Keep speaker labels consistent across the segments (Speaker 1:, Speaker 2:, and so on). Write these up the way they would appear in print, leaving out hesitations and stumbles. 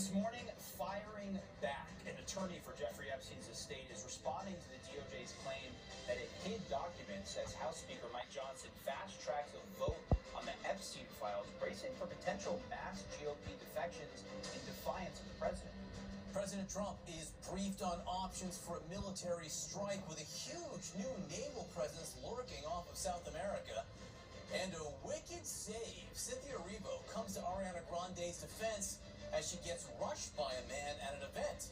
Speaker 1: This morning, firing back. An attorney for Jeffrey Epstein's estate is responding to the DOJ's claim that it hid documents as House Speaker Mike Johnson fast-tracks a vote on the Epstein files, bracing for potential mass GOP defections in defiance of the president.
Speaker 2: President Trump is briefed on options for a military strike with a huge new naval presence lurking off of South America. And a wicked save. Cynthia Erivo comes to Ariana Grande's defense as she gets rushed by a man at an event.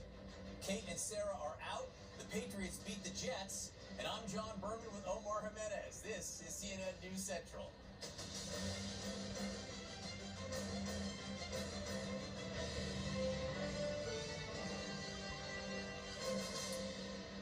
Speaker 2: Kate and Sarah are out. The Patriots beat the Jets. And I'm John Berman with Omar Jimenez. This is CNN News Central.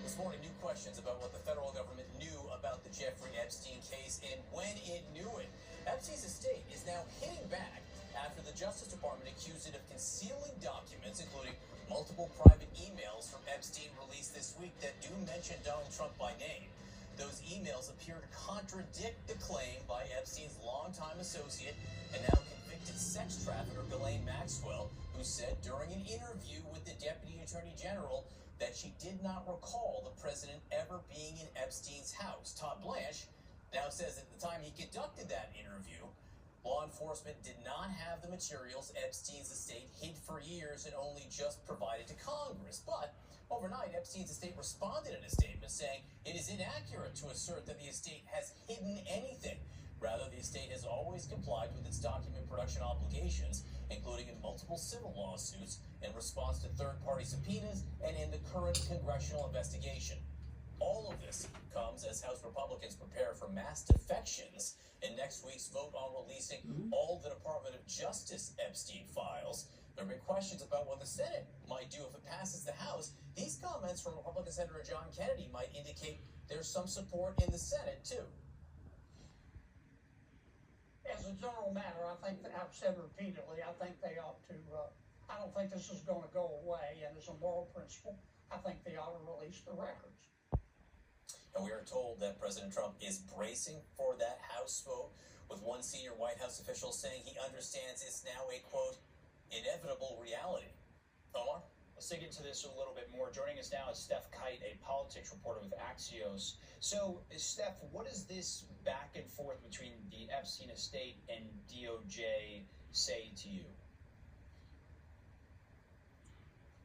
Speaker 2: This morning, new questions about what the federal government knew about the Jeffrey Epstein case and when it knew it. Epstein's estate is now hitting back after the Justice Department accused it of concealing documents, including multiple private emails from Epstein released this week that do mention Donald Trump by name. Those emails appear to contradict the claim by Epstein's longtime associate and now convicted sex trafficker Ghislaine Maxwell, who said during an interview with the Deputy Attorney General that she did not recall the president ever being in Epstein's house. Todd Blanche now says at the time he conducted that interview, law enforcement did not have the materials Epstein's estate hid for years and only just provided to Congress. But overnight, Epstein's estate responded in a statement saying it is inaccurate to assert that the estate has hidden anything. Rather, the estate has always complied with its document production obligations, including in multiple civil lawsuits in response to third-party subpoenas and in the current congressional investigation. All of this comes as House Republicans prepare for mass defections in next week's vote on releasing all the Department of Justice Epstein files. There have been questions about what the Senate might do if it passes the House. These comments from Republican Senator John Kennedy might indicate there's some support in the Senate, too.
Speaker 3: As a general matter, I think that I've said repeatedly, I think they ought to, I don't think this is going to go away, and as a moral principle, I think they ought to release the records.
Speaker 2: And we are told that President Trump is bracing for that House vote, with one senior White House official saying he understands it's now a, quote, inevitable reality. Omar?
Speaker 1: Let's dig into this a little bit more. Joining us now is Steph Kite, a politics reporter with Axios. So, Steph, what does this back and forth between the Epstein estate and DOJ say to you?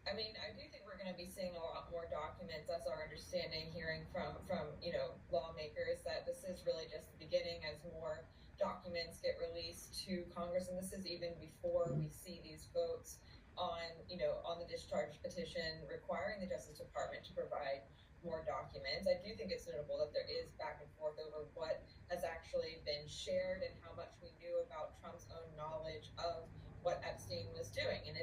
Speaker 4: I mean, I do think we're going to be seeing a lot more documents. That's our understanding, hearing from lawmakers, that this is really just the beginning as more documents get released to Congress. And this is even before we see these votes on the discharge petition requiring the Justice Department to provide more documents. I do think it's notable that there is back and forth over what has actually been shared and how much we knew about Trump's own knowledge of what Epstein was doing. And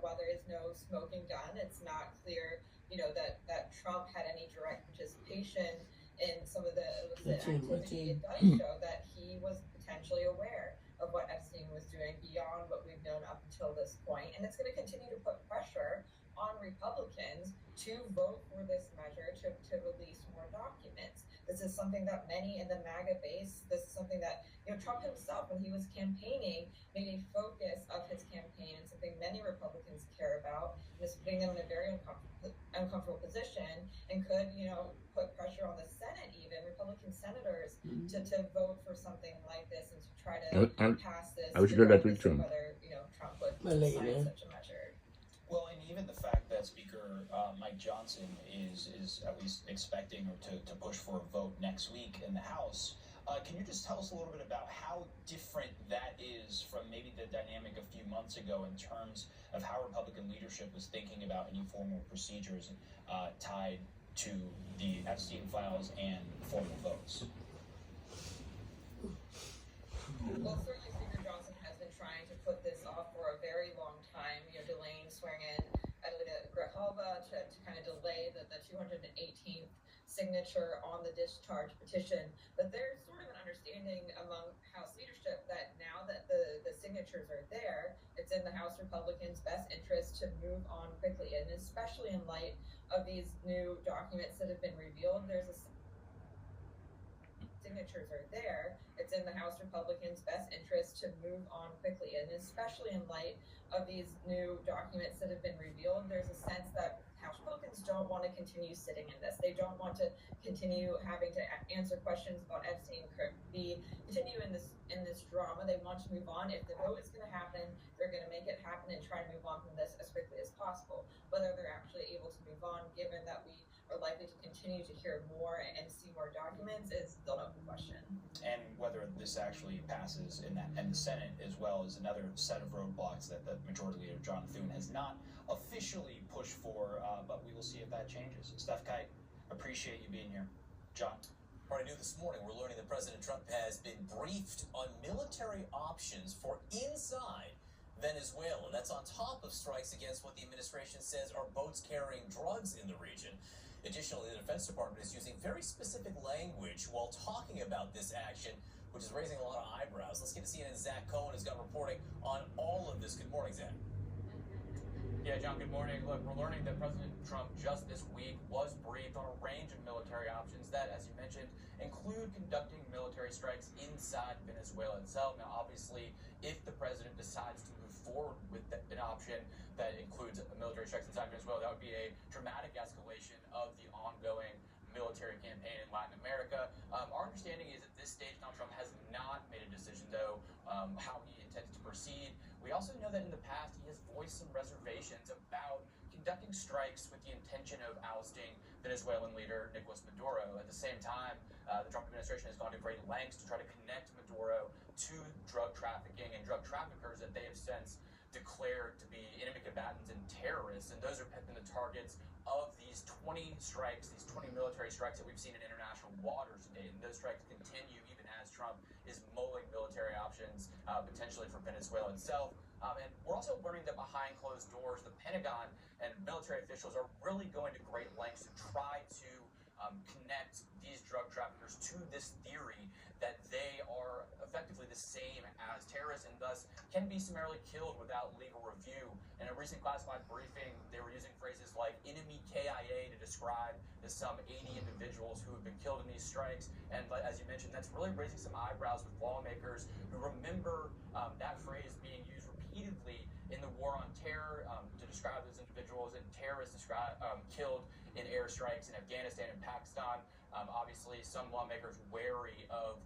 Speaker 4: while there is no smoking gun, it's not clear, that Trump had any direct participation in some of the illicit activity. It does show that he was potentially aware of what Epstein was doing beyond what we've known up until this point. And it's going to continue to put pressure on Republicans to vote for this measure to release more documents. This is something that many in the MAGA base, this is something that Trump himself, when he was campaigning, made a focus of his campaign and something many Republicans care about. And it's putting them in a very uncomfortable position and could, put pressure on the Senate, even Republican senators, to vote for something like this and to try to pass this.
Speaker 5: I was good at it, Trump.
Speaker 4: Whether Trump would sign such a measure.
Speaker 1: Well, and even the fact that Speaker Mike Johnson is at least expecting to push for a vote next week in the House. Can you just tell us a little bit about how different that is from maybe the dynamic a few months ago in terms of how Republican leadership was thinking about any formal procedures tied to the Epstein files and formal votes?
Speaker 4: Well, certainly Speaker Johnson has been trying to put this off for a very long time, delaying swearing in Adelina Grijalva to kind of delay the 218th signature on the discharge petition. But there's sort of an understanding among House leadership that now that the signatures are there, it's in the House Republicans' best interest to move on quickly. And especially in light of these new documents that have been revealed, signatures are there, it's in the House Republicans' Republicans' best interest to move on quickly, and especially in light of these new documents that have been revealed, there's a sense that House Republicans don't want to continue sitting in this. They don't want to continue having to answer questions about Epstein, continue in this drama. They want to move on. If the vote is going to happen, they're going to make it happen and try to move on from this as quickly as possible. Whether they're actually able to move on, given that we are likely to continue to hear more and see more documents, is still an open question.
Speaker 1: And whether this actually passes in the Senate, as well as another set of roadblocks that the Majority Leader John Thune has not officially pushed for, but we will see if that changes. Steph Kite, appreciate you being here. John?
Speaker 2: Already new this morning, we're learning that President Trump has been briefed on military options for inside Venezuela. That's on top of strikes against what the administration says are boats carrying drugs in the region. Additionally, the Defense Department is using very specific language while talking about this action, which is raising a lot of eyebrows. Let's get to CNN's Zach Cohen, who's got reporting on all of this. Good morning, Zach.
Speaker 5: Yeah, John, good morning. Look, we're learning that President Trump just this week was briefed on a range of military options that, as you mentioned, include conducting military strikes inside Venezuela itself. Now, obviously, if the president decides to move forward with an option that includes military strikes inside Venezuela, that would be a dramatic escalation of the ongoing military campaign in Latin America. Our understanding is at this stage, Donald Trump has not made a decision, though, how he intends to proceed. We also know that in the past he has voiced some reservations about conducting strikes with the intention of ousting Venezuelan leader Nicolas Maduro. At the same time, the Trump administration has gone to great lengths to try to connect Maduro to drug trafficking and drug traffickers that they have since declared to be enemy combatants and terrorists, and those have been the targets of these 20 strikes, these 20 military strikes that we've seen in international waters to date, and those strikes continue even as Trump is mulling military options potentially for Venezuela itself. And we're also learning that behind closed doors, the Pentagon and military officials are really going to great lengths to try to connect these drug traffickers to this theory that they are effectively the same as terrorists and thus can be summarily killed without legal review. In a recent classified briefing, they were using phrases like enemy KIA to describe the some 80 individuals who have been killed in these strikes. And as you mentioned, that's really raising some eyebrows with lawmakers who remember that phrase being used repeatedly in the war on terror to describe those individuals, and terrorists killed in airstrikes in Afghanistan and Pakistan. Obviously, some lawmakers wary of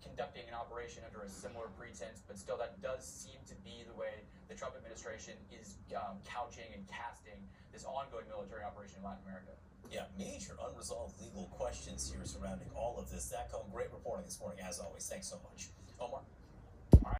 Speaker 5: conducting an operation under a similar pretense, but still that does seem to be the way the Trump administration is couching and casting this ongoing military operation in Latin America.
Speaker 2: Yeah, major unresolved legal questions here surrounding all of this. Zach Cohen, great reporting this morning, as always. Thanks so much. Omar?